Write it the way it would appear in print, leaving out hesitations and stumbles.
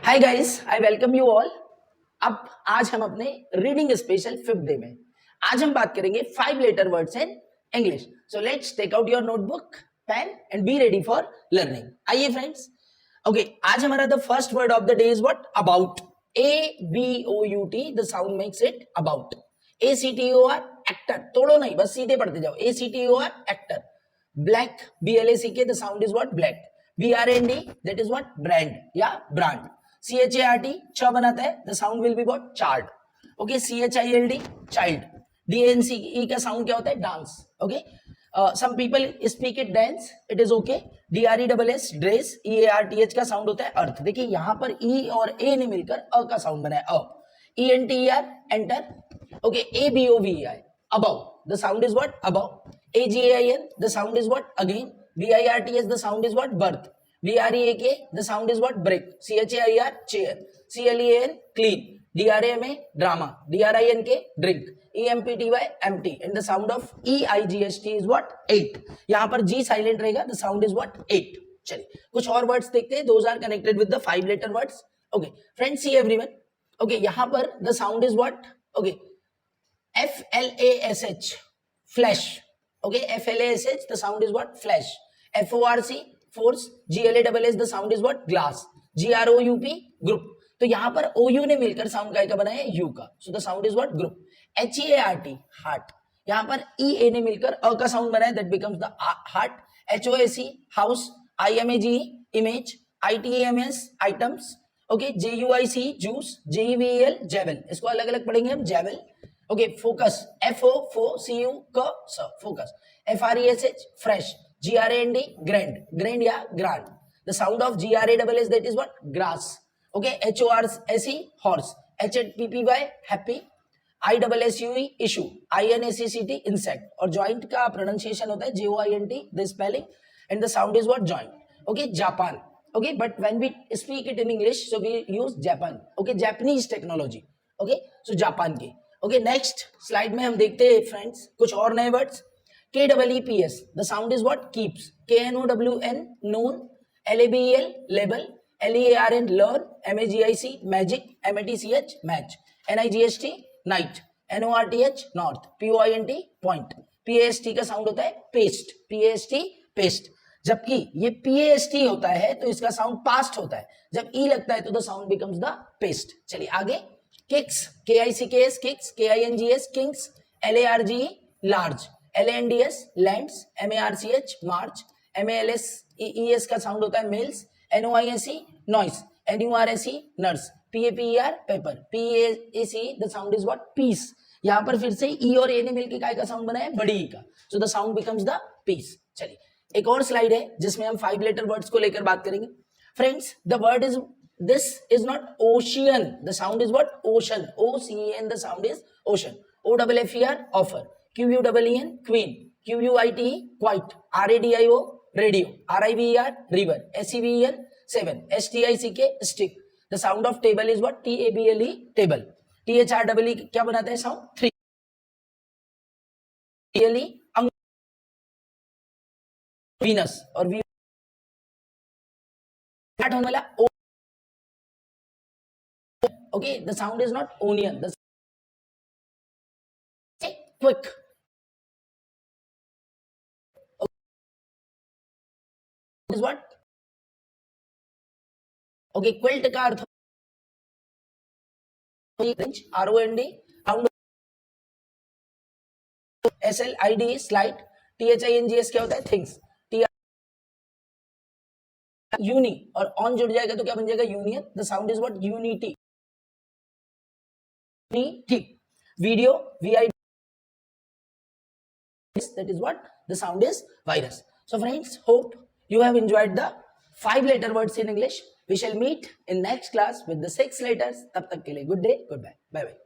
Hi guys, I welcome you all. अब आज हम अपने रीडिंग स्पेशल 5th डे में आज हम बात करेंगे 5 letter words in English. So let's take out your notebook, pen and be ready for learning. आइए फ्रेंड्स। ओके, आज हमारा the first word of the day is what? About. ABOUT, the sound makes it about. ACTOR, actor. तोड़ो नहीं, बस सीधे पढ़ते जाओ। ACTOR, actor. Black, BLACK, the sound is what? Black. BRAND, that is what? Brand या brand. CHART, च बनाता है, the sound will be what? Chart. Okay, CHILD, child. DANCE का sound क्या होता है? Dance. Okay. Some people speak it dance, it is okay. DRESS, dress. EARTH का sound होता है अर्थ। देखिए यहाँ पर E और A ने मिलकर अ का sound बनाया, अ। ENTER, enter. Okay, ABOVEI, above. The sound is what? Above. AGAIN, the sound is what? Again. BIRTS, the sound is what? Birth. BREAK, the sound is what? Break. CHAIR, chair. CLEAN, clean. DRAMA, drama. DRINK, drink. EMPTY, empty. And the sound of EIGST is what? 8. यहाँ पर G silent रहेगा. The sound is what? 8. चलिए कुछ और words देखते हैं. Those are connected with the 5 letter words. Okay, friends, see everyone. Okay, यहाँ पर the sound is what? Okay, FLASH, flash. Okay, FLASH, the sound is what? Flash. FORC, force. GLASS, the sound is what? Glass. GROUP, group. तो यहां पर OU ने मिलकर sound का बनाया है U का, so the sound is what? Group. HEART, heart. यहां पर EA ने मिलकर अ का साउंड बनाया, that becomes the heart. HOAC, house. IMAGE, image. ITAMS, items. Okay, JUIC, juice. JEVEL, jewel. इसको अलग अलग पढ़ेंगे हम, jewel. Okay, focus. FO, CU, focus. FRESH, fresh. GRAND, grand. Grand या grand. The sound of GRASS, that is what? Grass. Okay, HORSE, horse. HPPY, happy. ISSUE, issue. INACCT, insect. और joint का pronunciation होता है JOINT, the spelling, and the sound is what? Joint. Okay, Japan. Okay, but when we speak it in English, so we use Japan. Okay, Japanese technology. Okay, so Japan के. Okay, next slide में हम देखते हैं friends कुछ और नए words. KEEPS, the sound is what? Keeps. KNOWN, known. LABEL, label. LEARN, learn. MAGIC, magic. MATCH, match. NIGST, night. NORTH, north. POINT, point. PAST का sound होता है paste. PAST, paste. जबकि ये PAST होता है तो इसका साउंड पास्ट होता है. जब ई लगता है तो the sound becomes the paste. चलिए आगे. Kicks, KICKS, kicks. KINGS, kings. LARGE, large. LANDS, lands. MARCH, march. MALSES का साउंड होता है males. NOISE, noise. NURSE, nurse. PAPER, paper. PAC, the sound is what? Piece. यहां पर फिर से ई और ए ने मिलकर काय का साउंड बनाया? बड़ी ई का, so the sound becomes the piece. चलिए एक और स्लाइड है जिसमें हम 5 लेटर वर्ड्स को लेकर बात करेंगे. Friends, the word is, this is not ocean, the sound is what? Ocean. OCEN, the sound is ocean. OFFER, offer. QUEEN, queen. QUITE, quite. RADIO, radio. RIVER, river. SEVEN, seven. STICK, stick. The sound of table is what? TABLE, table. THREE क्या बनाता है sound? 3. Venus. और V होने वाला O. Okay, the sound is not onion, the quick. Is what? Okay, quilt का अर्थ ROND, sound. SLID, slide. THINGS क्या होता है? थिंग्स. यूनि और ऑन जुड़ जाएगा तो क्या बन जाएगा? Union. The sound is what? Unity. Video, VID, that is what? The sound is virus. So friends, hope you have enjoyed the 5 letter words in English. We shall meet in next class with the 6 letters. तब तक के लिए good day, goodbye, bye bye.